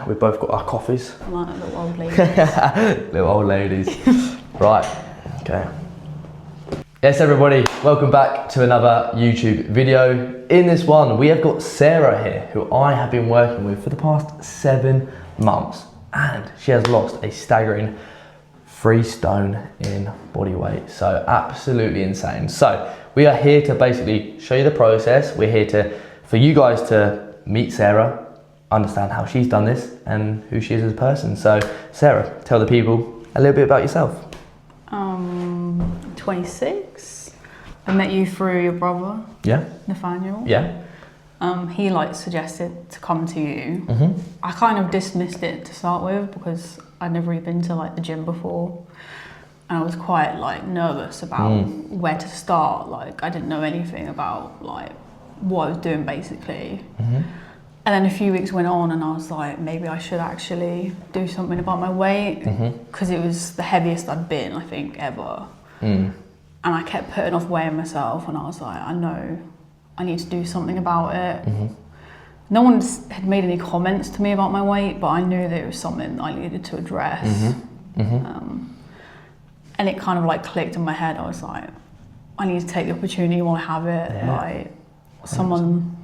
We've both got our coffees. I'm like little old ladies. Little old ladies. Right, okay. Yes everybody, welcome back to another YouTube video. In this one, we have got Sarah here, who I have been working with for the past 7 months. And she has lost a staggering 3 stone in body weight. So absolutely insane. So we are here to basically show you the process. We're here for you guys to meet Sarah, understand how she's done this and who she is as a person. So Sarah, tell the people a little bit about yourself. 26. I met you through your brother. Yeah. Nathaniel. Yeah. He suggested to come to you. Mm-hmm. I kind of dismissed it to start with because I'd never really been to the gym before, and I was quite nervous about where to start. I didn't know anything about what I was doing basically. Mm-hmm. And then a few weeks went on and I was like, maybe I should actually do something about my weight, because it was the heaviest I'd been, I think, ever. And I kept putting off weighing myself, and I was like, I know I need to do something about it. No one had made any comments to me about my weight, but I knew that it was something I needed to address. And it kind of clicked in my head. I was like, I need to take the opportunity while I have it. Yeah. Someone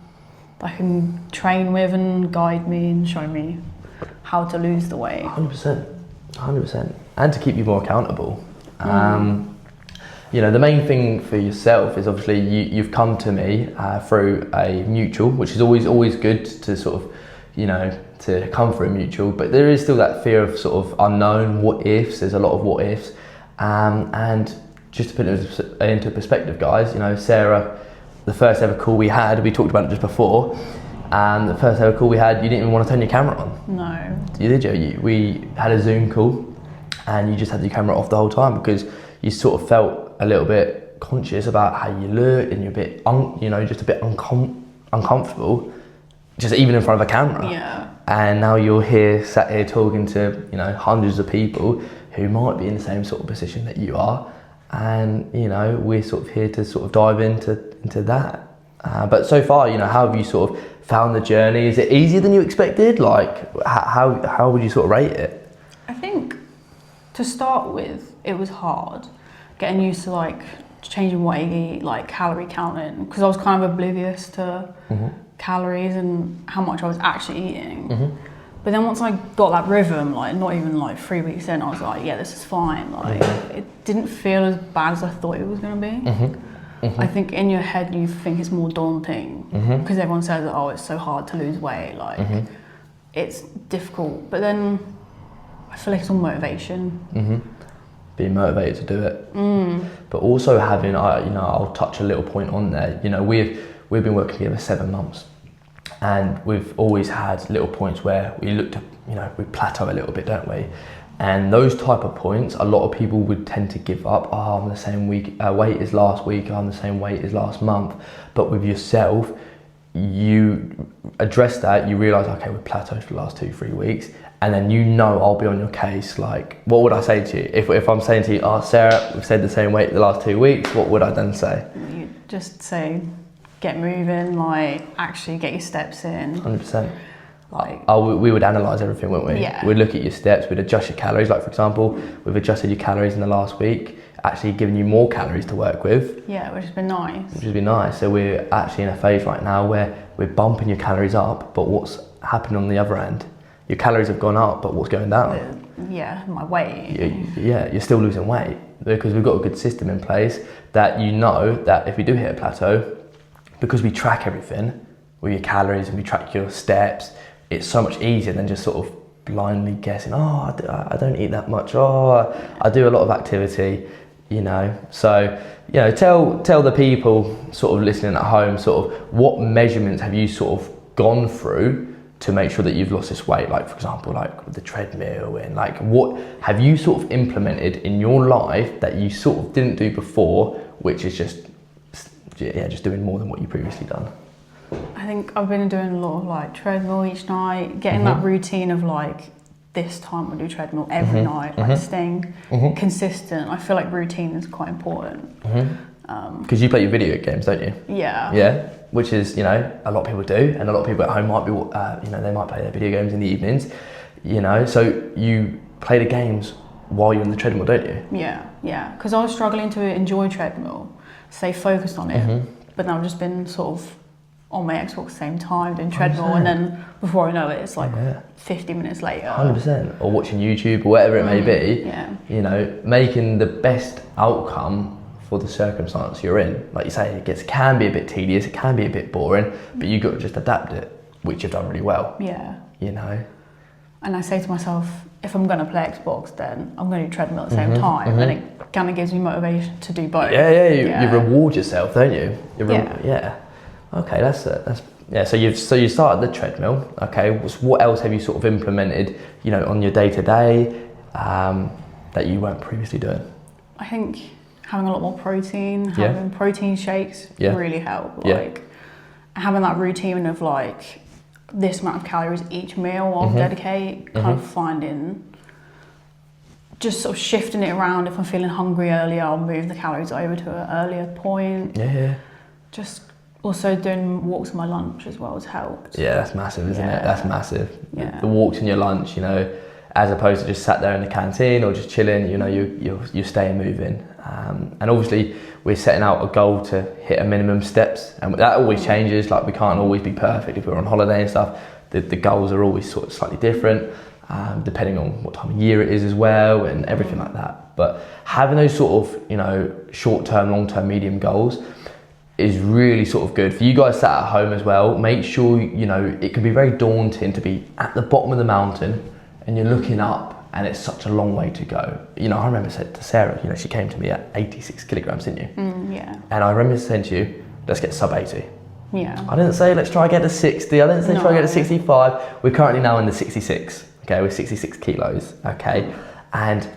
that I can train with and guide me and show me how to lose the weight. 100%. And to keep you more accountable. You know, the main thing for yourself is obviously you've come to me through a mutual, which is always good to sort of, you know, to come through a mutual, but there is still that fear of sort of unknown, what ifs. There's a lot of what ifs. And just to put it into perspective, guys, you know, Sarah, the first ever call we had, we talked about it just before, and the first ever call we had, you didn't even want to turn your camera on. No. You did, we had a Zoom call and you just had your camera off the whole time because you sort of felt a little bit conscious about how you look, and you're a bit, just a bit uncomfortable, just even in front of a camera. Yeah. And now you're sat here talking to, you know, hundreds of people who might be in the same sort of position that you are. And, you know, we're sort of here to sort of dive into that. But so far, you know, how have you sort of found the journey? Is it easier than you expected? How would you sort of rate it? I think to start with, it was hard getting used to changing what I eat, calorie counting, because I was kind of oblivious to calories and how much I was actually eating. But then once I got that rhythm, not even 3 weeks in, I was like, yeah, this is fine. It didn't feel as bad as I thought it was going to be. I think in your head you think it's more daunting because everyone says, oh, it's so hard to lose weight. It's difficult. But then I feel like it's all motivation. Being motivated to do it. But also having, you know, I'll touch a little point on there. You know, we've been working together 7 months. And we've always had little points where we look to, you know, we plateau a little bit, don't we? And those type of points, a lot of people would tend to give up. Oh, I'm the same weight as last week, I'm the same weight as last month. But with yourself, you address that, you realise, okay, we've plateaued for the last 2-3 weeks. And then you know I'll be on your case. What would I say to you? If I'm saying to you, oh, Sarah, we've stayed the same weight the last 2 weeks, what would I then say? You just say, get moving, actually get your steps in. 100%. We would analyse everything, wouldn't we? Yeah. We'd look at your steps, we'd adjust your calories. For example, we've adjusted your calories in the last week, actually giving you more calories to work with. Yeah, which has been nice. So we're actually in a phase right now where we're bumping your calories up, but what's happening on the other end? Your calories have gone up, but what's going down? Yeah, my weight. You're still losing weight because we've got a good system in place that you know that if we do hit a plateau, because we track everything with your calories and we track your steps, it's so much easier than just sort of blindly guessing, oh, I don't eat that much, oh, I do a lot of activity, you know. So, you know, tell the people sort of listening at home, sort of what measurements have you sort of gone through to make sure that you've lost this weight, for example, with the treadmill, and what have you sort of implemented in your life that you sort of didn't do before, which is just doing more than what you previously done? I think I've been doing a lot of treadmill each night, getting that routine of this time I do treadmill every night, staying consistent. I feel like routine is quite important. Because you play your video games, don't you? Yeah. Yeah? which is, you know, a lot of people do, and a lot of people at home might be, you know, they might play their video games in the evenings, you know, so you play the games while you're on the treadmill, don't you? Yeah, because I was struggling to enjoy treadmill, stay focused on it, but now I've just been sort of on my Xbox at the same time doing treadmill, and then before I know it, it's like 50 minutes later. 100%, or watching YouTube or whatever it may be, you know, making the best outcome for the circumstance you're in. Like you say, it can be a bit tedious, it can be a bit boring, but you've got to just adapt it, which you've done really well. Yeah. You know? And I say to myself, if I'm going to play Xbox, then I'm going to do treadmill at the same time, and it kind of gives me motivation to do both. You reward yourself, don't you? Okay, that's yeah. So you started the treadmill. Okay, what else have you sort of implemented, you know, on your day to day that you weren't previously doing? I think having a lot more protein, having protein shakes really help. Like having that routine of like this amount of calories each meal I'll dedicate, kind of finding, just sort of shifting it around. If I'm feeling hungry earlier, I'll move the calories over to an earlier point. Just also doing walks on my lunch as well has helped. Yeah, that's massive, isn't it? That's massive. Yeah. The walks in your lunch, you know, as opposed to just sat there in the canteen or just chilling, you know, you're staying moving. And obviously we're setting out a goal to hit a minimum steps, and that always changes. Like we can't always be perfect if we're on holiday and stuff. The goals are always sort of slightly different, depending on what time of year it is as well, and everything like that. But having those sort of, you know, short-term, long-term, medium goals is really sort of good for you guys sat at home as well. Make sure, you know, it can be very daunting to be at the bottom of the mountain and you're looking up and it's such a long way to go. You know, I remember saying to Sarah, you know, she came to me at 86 kilograms, didn't you? Yeah. And I remember saying to you, let's get sub 80. Yeah. I didn't say let's try and get to 60. I didn't say try and get to 65. We're currently now in the 66. Okay, we're 66 kilos. Okay, and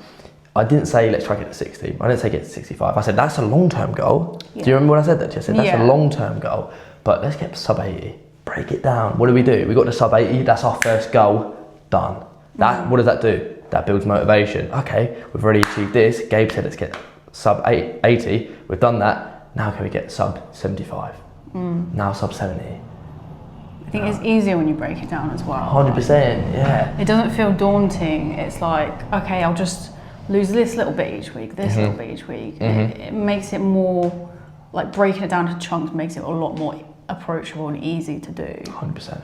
I didn't say let's try and get to 60. I didn't say get to 65. I said that's a long-term goal. Do you remember what I said that to you? I said that's a long-term goal, but let's get to sub 80. Break it down. What do? We got to sub 80. That's our first goal. Done. What does that do? That builds motivation. Okay, we've already achieved this. Gabe said let's get sub 80. We've done that. Now can we get sub 75? Now sub 70. I think it's easier when you break it down as well. 100%, yeah. It doesn't feel daunting. It's like, okay, I'll just lose this little bit each week, this little bit each week. It makes it more, like breaking it down to chunks makes it a lot more approachable and easy to do. 100%.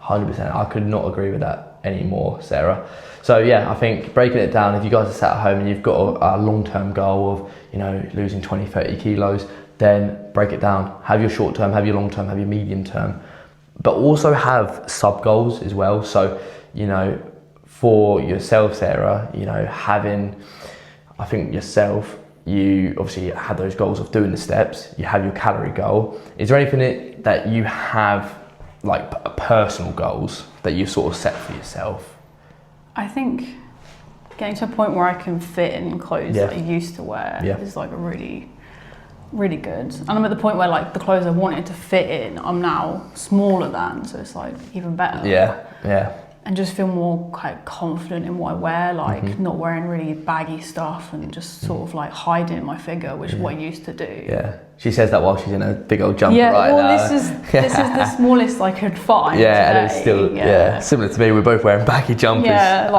100%. I could not agree with that anymore, Sarah. So yeah, I think breaking it down, if you guys are sat at home and you've got a long-term goal of, you know, losing 20, 30 kilos, then break it down. Have your short-term, have your long-term, have your medium-term, but also have sub-goals as well. So, you know, for yourself, Sarah, you know, I think yourself, you obviously had those goals of doing the steps, you have your calorie goal. Is there anything that you have, like personal goals that you sort of set for yourself? I think getting to a point where I can fit in clothes that I used to wear is like a really, really good. And I'm at the point where like the clothes I wanted to fit in, I'm now smaller than, so it's like even better. Yeah. And just feel more quite confident in what I wear, like not wearing really baggy stuff and just sort of like hiding my figure, which is what I used to do. Yeah. She says that while she's in a big old jumper right now. This is the smallest I could find. Yeah, and it's still similar to me. We're both wearing baggy jumpers. Yeah,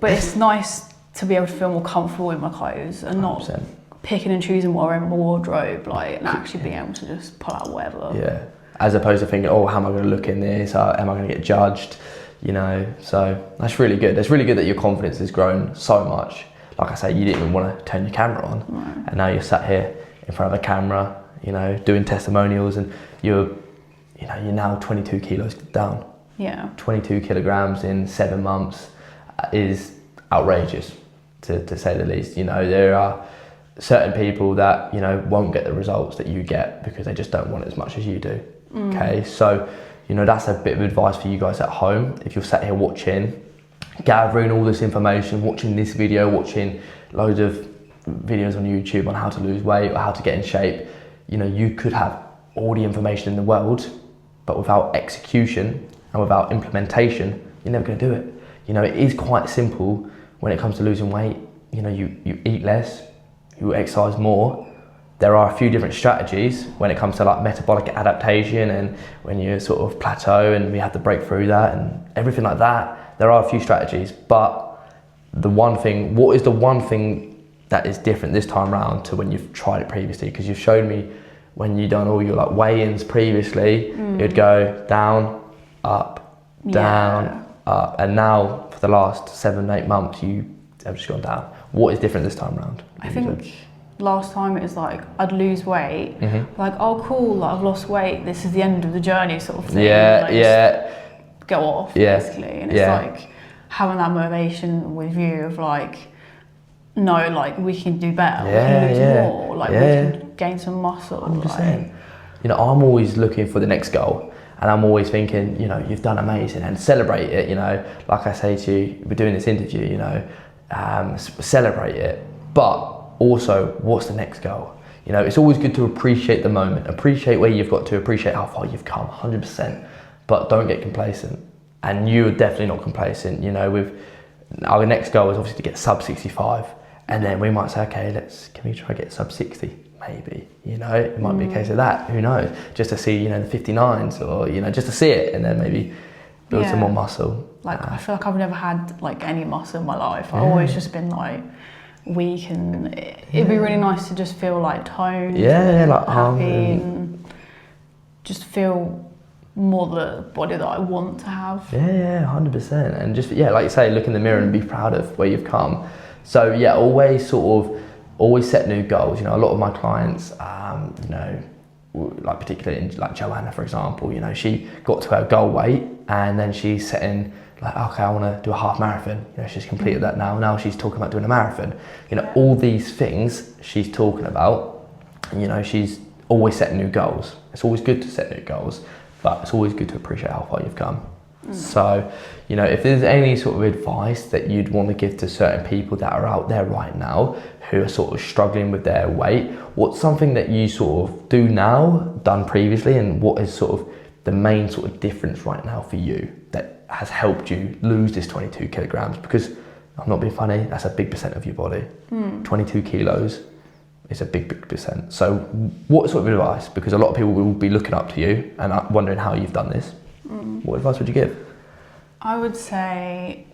but it's nice to be able to feel more comfortable in my clothes and 100%. Not picking and choosing what I wear in my wardrobe, like, and actually being able to just pull out whatever. Yeah, as opposed to thinking, oh, how am I going to look in this? Am I going to get judged? You know, so that's really good. It's really good that your confidence has grown so much. Like I say, you didn't even want to turn your camera on, and now you're sat here in front of a camera, you know, doing testimonials, and you're now 22 kilos down. Yeah. 22 kilograms in 7 months is outrageous, to say the least. You know, there are certain people that, you know, won't get the results that you get because they just don't want it as much as you do. Okay, so, you know, that's a bit of advice for you guys at home. If you're sat here watching, gathering all this information, watching this video, watching loads of videos on YouTube on how to lose weight or how to get in shape, you know, you could have all the information in the world, but without execution and without implementation, you're never going to do it. You know, it is quite simple when it comes to losing weight. You know, you eat less, you exercise more, there are a few different strategies when it comes to like metabolic adaptation and when you sort of plateau and we have to break through that and everything like that. There are a few strategies, but what is the one thing that is different this time round to when you've tried it previously? Because you've shown me when you've done all your like weigh-ins previously, it'd go down, up, down, up, and now for the last 7-8 months you have just gone down. What is different this time round? I think last time it was like I'd lose weight, like, oh cool, like I've lost weight, this is the end of the journey sort of thing. Like, go off basically, and it's like having that motivation with you of like, no, like we can do better, we can lose more, like we can gain some muscle. 100%. Like, you know, I'm always looking for the next goal, and I'm always thinking, you know, you've done amazing, and celebrate it. You know, like I say to you, we're doing this interview, you know, celebrate it, but also what's the next goal? You know, it's always good to appreciate the moment, appreciate where you've got to, appreciate how far you've come, 100%, but don't get complacent. And you're definitely not complacent. You know, with our next goal is obviously to get sub 65, and then we might say, okay, can we try to get sub 60? Maybe, you know, it might be a case of that, who knows, just to see, you know, the 59s, or, you know, just to see it, and then maybe build some more muscle. Like, I feel like I've never had like any muscle in my life. I've always just been like weak, and it'd be really nice to just feel like toned, like happy, and just feel more the body that I want to have. 100%. And just, like you say, look in the mirror and be proud of where you've come. So always set new goals. You know, a lot of my clients, you know, like particularly like Joanna, for example, you know, she got to her goal weight, and then she's setting like, okay, I want to do a half marathon. You know, she's completed that now. Now she's talking about doing a marathon. You know, all these things she's talking about. And, you know, she's always setting new goals. It's always good to set new goals, but it's always good to appreciate how far you've come. So, you know, if there's any sort of advice that you'd want to give to certain people that are out there right now who are sort of struggling with their weight, what's something that you sort of do now, done previously, and what is sort of the main sort of difference right now for you that has helped you lose this 22 kilograms? Because I'm not being funny, that's a big percent of your body. 22 kilos is a big percent. So what sort of advice, because a lot of people will be looking up to you and wondering how you've done this, what advice would you give? I would say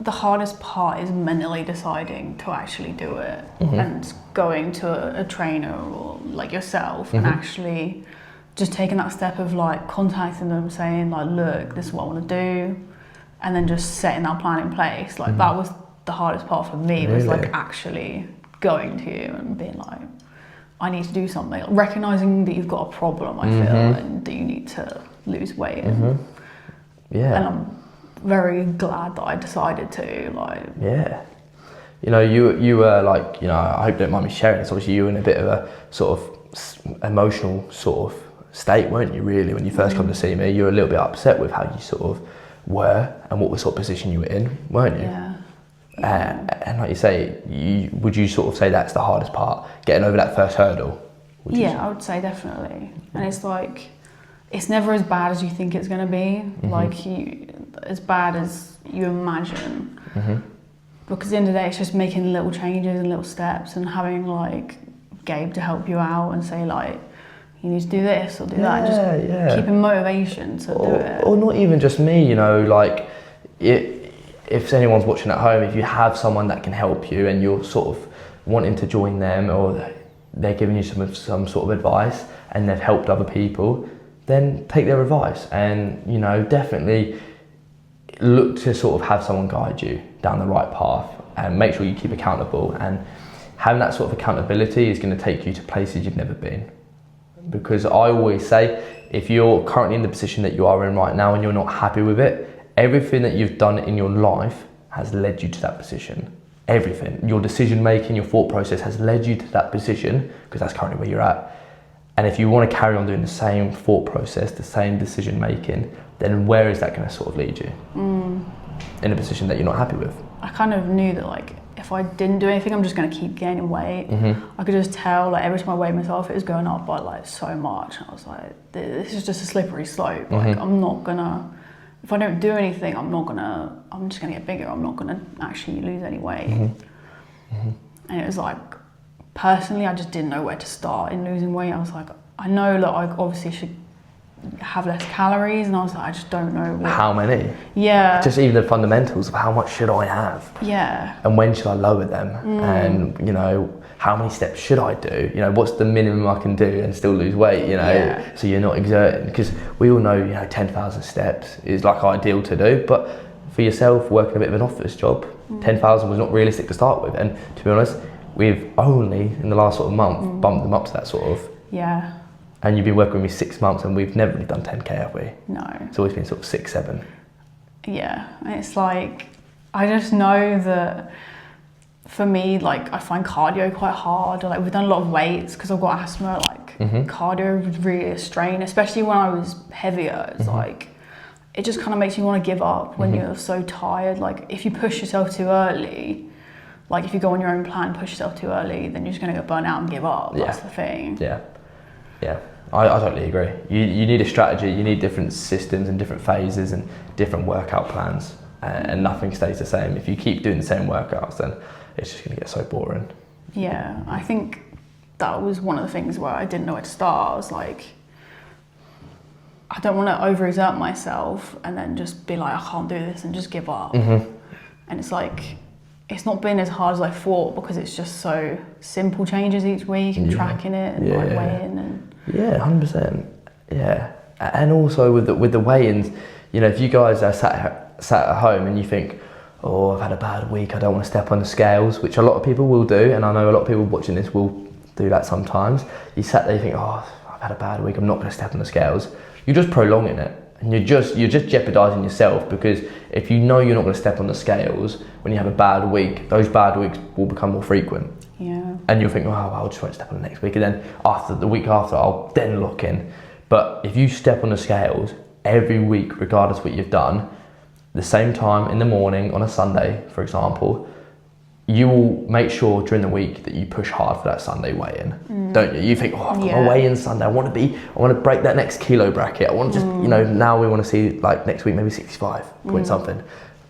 the hardest part is mentally deciding to actually do it, and going to a trainer or like yourself and actually just taking that step of like contacting them, saying like, look, this is what I want to do, and then just setting that plan in place. Like that was the hardest part for me, was like actually going to you and being like, I need to do something, recognizing that you've got a problem, I feel, and that you need to lose weight. And I'm very glad that I decided to, like. You know, you were like, you know, I hope you don't mind me sharing this, obviously you were in a bit of a sort of emotional sort of state, weren't you, really, when you first come to see me? You were a little bit upset with how you sort of were and what sort of position you were in, weren't you? And like you say, would you sort of say that's the hardest part, getting over that first hurdle? I would say definitely. And it's like, it's never as bad as you think it's going to be, like as bad as you imagine. Because at the end of the day, it's just making little changes and little steps, and having like Gabe to help you out and say like, you need to do this or do that, and just keeping motivation to do it. Or not even just me, you know, like if anyone's watching at home, if you have someone that can help you and you're sort of wanting to join them, or they're giving you some sort of advice and they've helped other people, then take their advice, and, you know, definitely look to sort of have someone guide you down the right path, and make sure you keep accountable. And having that sort of accountability is going to take you to places you've never been. Because I always say, if you're currently in the position that you are in right now and you're not happy with it, everything that you've done in your life has led you to that position. Everything. Your decision making, your thought process has led you to that position, because that's currently where you're at. And if you want to carry on doing the same thought process, the same decision making, then where is that going to sort of lead you? In a position that you're not happy with. I kind of knew that like, if I didn't do anything, I'm just going to keep gaining weight. I could just tell, like, every time I weighed myself, it was going up by like so much. I was like, this is just a slippery slope. Like, I'm not gonna, if I don't do anything, I'm just gonna get bigger. I'm not gonna actually lose any weight. And it was like personally, I just didn't know where to start in losing weight. I was like, I know that I obviously should have less calories, and I was like, I just don't know what. How many? Yeah. Just even the fundamentals of how much should I have? Yeah. And when should I lower them? And, you know, how many steps should I do? You know, what's the minimum I can do and still lose weight, you know? Yeah. So you're not exerting, because we all know, you know, 10,000 steps is like ideal to do, but for yourself working a bit of an office job, 10,000 was not realistic to start with. And to be honest, we've only in the last sort of month bumped them up to that sort of. Yeah. And you've been working with me 6 months and we've never really done 10k, have we? No. It's always been sort of 6, 7. Yeah. It's like, I just know that for me, like, I find cardio quite hard. Like, we've done a lot of weights because I've got asthma. Like, cardio was really a strain, especially when I was heavier. It's like, it just kind of makes you want to give up when you're so tired. Like, if you push yourself too early, like, if you go on your own plan, push yourself too early, then you're just going to get burnt out and give up. That's the thing. Yeah. Yeah. I totally agree. You need a strategy, you need different systems and different phases and different workout plans, and nothing stays the same. If you keep doing the same workouts, then it's just going to get so boring. Yeah, I think that was one of the things where I didn't know where to start. I was like, I don't want to overexert myself and then just be like, I can't do this and just give up. And it's like, it's not been as hard as I thought because it's just so simple changes each week and tracking it and like weighing and. Yeah, 100%. Yeah, and also with the weigh-ins, you know, if you guys are sat at home and you think, oh, I've had a bad week, I don't want to step on the scales, which a lot of people will do, and I know a lot of people watching this will do that sometimes. You sat there, you think, oh, I've had a bad week, I'm not going to step on the scales. You're just prolonging it, and you're just jeopardising yourself, because if you know you're not going to step on the scales when you have a bad week, those bad weeks will become more frequent. Yeah. And you'll think, oh, well, I'll just won't step on the next week, and then after the week after, I'll then lock in. But if you step on the scales every week, regardless of what you've done, the same time in the morning on a Sunday, for example, you will make sure during the week that you push hard for that Sunday weigh-in, don't you? You think, oh, I've got my weigh-in Sunday, I want to break that next kilo bracket. I want to just, you know, now we want to see, like, next week maybe 65 point something.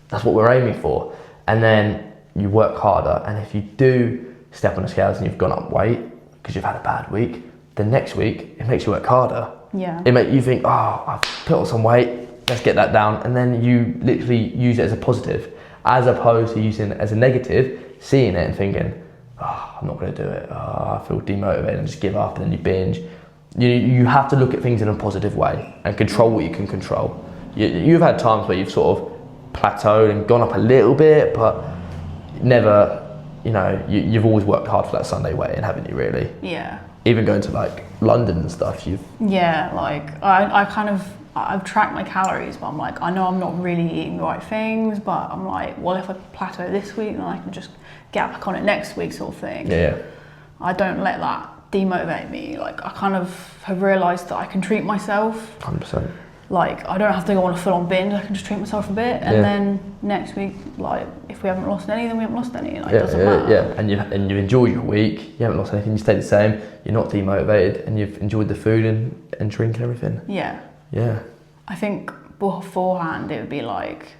That's what we're aiming for. And then you work harder, and if you do step on the scales and you've gone up weight because you've had a bad week, the next week it makes you work harder. Yeah. It makes you think, oh, I've put on some weight, let's get that down, and then you literally use it as a positive, as opposed to using it as a negative, seeing it and thinking, oh, I'm not going to do it, oh, I feel demotivated, and just give up, and then you binge. You have to look at things in a positive way and control what you can control. You've had times where you've sort of plateaued and gone up a little bit, but never. You know, you've always worked hard for that Sunday weigh-in, haven't you, really? Yeah. Even going to, like, London and stuff, Yeah, like, I've tracked my calories, but I'm like, I know I'm not really eating the right things, but I'm like, well, if I plateau this week, then I can just get back on it next week, sort of thing. Yeah. I don't let that demotivate me. Like, I kind of have realised that I can treat myself. 100%. Like, I don't have to go on a full-on binge, I can just treat myself a bit, and then next week, like, if we haven't lost any, then we haven't lost any, like, it doesn't matter. Yeah, and you've enjoyed your week, you haven't lost anything, you stayed the same, you're not demotivated, and you've enjoyed the food and drink and everything. Yeah. Yeah. I think beforehand, it would be like,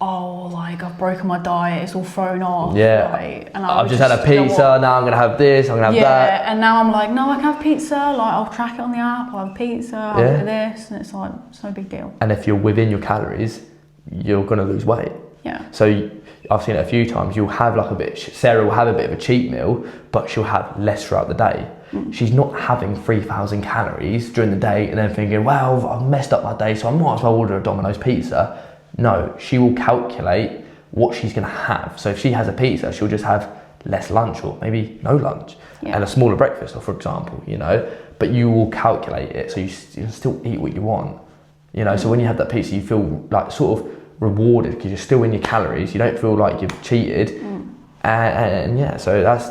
oh, like, I've broken my diet, it's all thrown off. Yeah. Like, and I've just had a pizza, now I'm going to have this, I'm going to have that. Yeah, and now I'm like, no, I can have pizza, like, I'll track it on the app, I'll have pizza, I'll do this, and it's like, it's no big deal. And if you're within your calories, you're going to lose weight. Yeah. So I've seen it a few times, you'll have like a bit, Sarah will have a bit of a cheat meal, but she'll have less throughout the day. She's not having 3,000 calories during the day and then thinking, well, I've messed up my day, so I might as well order a Domino's pizza. No, she will calculate what she's going to have. So if she has a pizza, she'll just have less lunch, or maybe no lunch, and a smaller breakfast, or for example, you know, but you will calculate it so you can still eat what you want, you know. So when you have that pizza, you feel like sort of rewarded because you're still in your calories, you don't feel like you've cheated. And yeah, so that's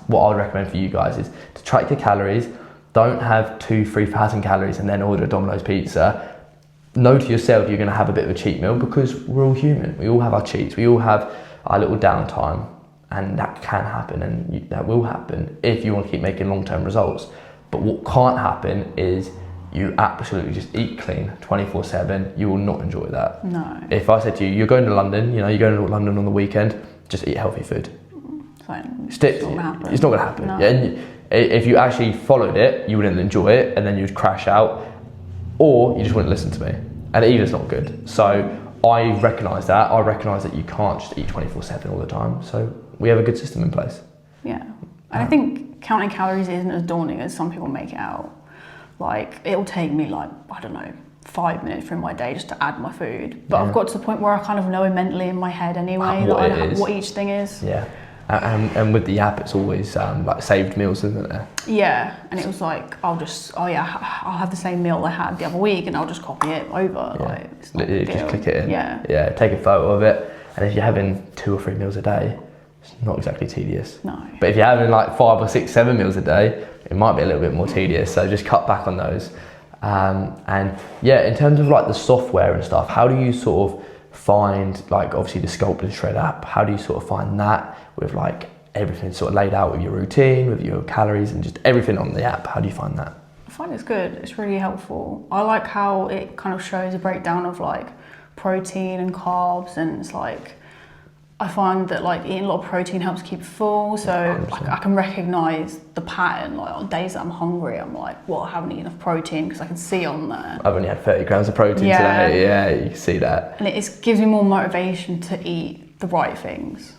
what I would recommend for you guys, is to track your calories. Don't have 2,000-3,000 calories and then order a Domino's pizza. Know to yourself you're going to have a bit of a cheat meal, because we're all human. We all have our cheats. We all have our little downtime, and that can happen, and that will happen if you want to keep making long-term results. But what can't happen is you absolutely just eat clean 24/7. You will not enjoy that. No. If I said to you, you're going to London, you know, you're going to London on the weekend, just eat healthy food. It's Stick. Not gonna happen. It's not going to happen. No. Yeah, and if you actually followed it, you wouldn't enjoy it, and then you'd crash out, or you just wouldn't listen to me. And either's not good. So I recognise that. I recognise that you can't just eat 24/7 all the time. So we have a good system in place. Yeah, and I think counting calories isn't as daunting as some people make it out. Like, it'll take me like, I don't know, 5 minutes from my day just to add my food. But I've got to the point where I kind of know mentally in my head anyway what each thing is. Yeah. And with the app, it's always like saved meals, isn't there? Yeah, and it was like, I'll have the same meal I had the other week and I'll just copy it over. Yeah. Like, it's not a Literally big just deal. click it in. Yeah. Take a photo of it. And if you're having 2 or 3 meals a day, it's not exactly tedious. No. But if you're having like 5 or 6, 7 meals a day, it might be a little bit more tedious. So just cut back on those. And yeah, in terms of like the software and stuff, how do you sort of find, like, obviously the Sculpt and Shred app, how do you sort of find that with like everything sort of laid out with your routine, with your calories and just everything on the app? How do you find that? I find it's good. It's really helpful. I like how it kind of shows a breakdown of like protein and carbs, and it's like, I find that like eating a lot of protein helps keep full, so I can recognise the pattern. Like on days that I'm hungry, I'm like, well, I haven't eaten enough protein, because I can see on there. I've only had 30 grams of protein today. Yeah, you can see that. And it gives me more motivation to eat the right things,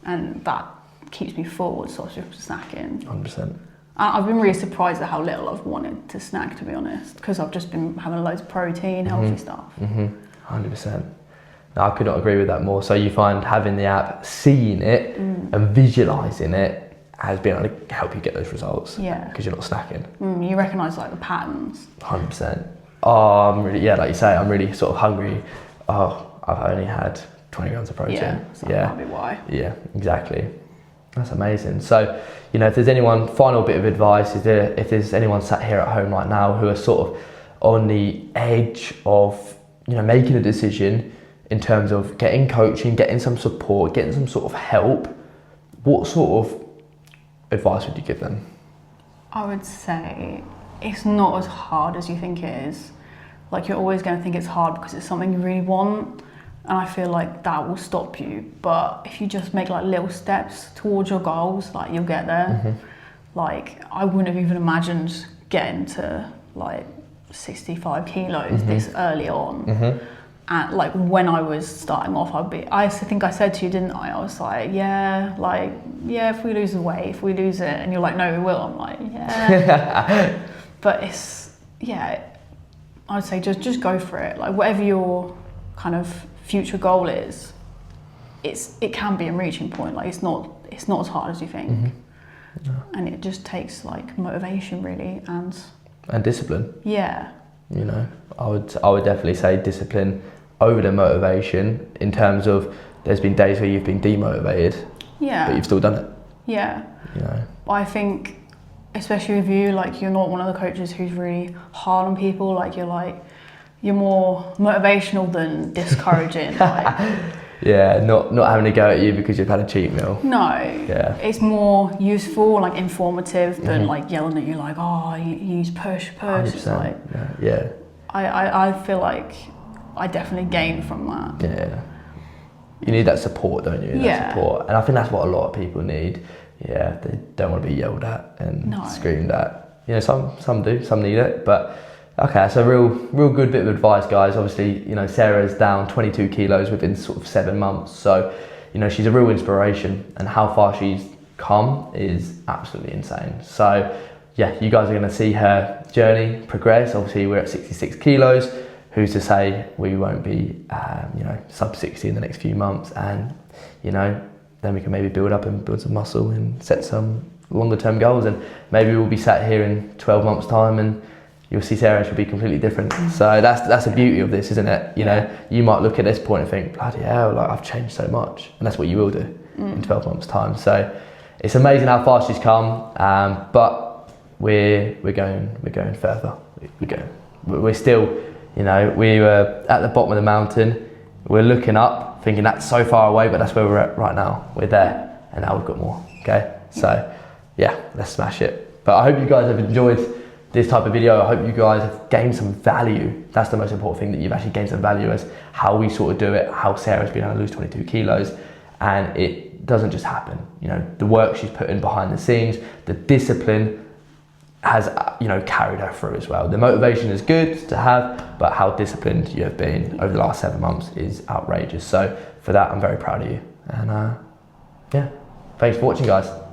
and that keeps me forward, so I'm just snacking. 100%. I've been really surprised at how little I've wanted to snack, to be honest, because I've just been having loads of protein, healthy stuff. 100%. No, I could not agree with that more. So you find having the app, seeing it and visualising it has been able to help you get those results. Yeah. Because you're not snacking. You recognise like the patterns. 100%. Oh, I'm really, like you say, I'm really sort of hungry. Oh, I've only had 20 grams of protein. Yeah, so that might be why. Yeah, exactly. That's amazing. So, you know, if there's anyone, final bit of advice, if there's anyone sat here at home right now who are sort of on the edge of, you know, making a decision in terms of getting coaching, getting some support, getting some sort of help, what sort of advice would you give them? I would say it's not as hard as you think it is. Like, you're always going to think it's hard because it's something you really want, and I feel like that will stop you. But if you just make like little steps towards your goals, like, you'll get there. Like, I wouldn't have even imagined getting to like 65 kilos this early on. And like, when I was starting off, I think I said to you, didn't I? I was like, if we lose the weight, if we lose it, and you're like, no, we will. I'm like, yeah. But I'd say just go for it. Like, whatever your kind of future goal is, it can be a reaching point. Like, it's not as hard as you think. And it just takes like motivation, really, and discipline. Yeah. You know, I would definitely say discipline over the motivation, in terms of there's been days where you've been demotivated, but you've still done it. Yeah. You know, I think, especially with you, like, you're not one of the coaches who's really hard on people. Like, you're more motivational than discouraging. Like, yeah, not having to go at you because you've had a cheat meal. No. Yeah. It's more useful, like informative, than like yelling at you like, oh, you use push. It's like, yeah. I feel like I definitely gained from that. Yeah. You need that support, don't you? That support. And I think that's what a lot of people need. Yeah, they don't want to be yelled at and screamed at. You know, some do, some need it. But okay, that's a real good bit of advice, guys. Obviously, you know, Sarah's down 22 kilos within sort of 7 months. So, you know, she's a real inspiration, and how far she's come is absolutely insane. So yeah, you guys are going to see her journey progress. Obviously, we're at 66 kilos. Who's to say we won't be, you know, sub 60 in the next few months, and, you know, then we can maybe build some muscle and set some longer term goals, and maybe we'll be sat here in 12 months time and you'll see Sarah should be completely different. So that's the beauty of this, isn't it? You know, you might look at this point and think, bloody hell, like, I've changed so much, and that's what you will do in 12 months time. So it's amazing how far she's come, but we're going further. We're still, you know, we were at the bottom of the mountain, we're looking up thinking that's so far away, but that's where we're at right now. We're there, and now we've got more. Okay, so yeah, let's smash it. But I hope you guys have enjoyed this type of video. I hope you guys have gained some value. That's the most important thing, that you've actually gained some value, as how we sort of do it, how Sarah's been able to lose 22 kilos, and it doesn't just happen. You know, the work she's put in behind the scenes, the discipline has, you know, carried her through as well. The motivation is good to have, but how disciplined you have been over the last 7 months is outrageous. So for that, I'm very proud of you. And yeah, thanks for watching, guys.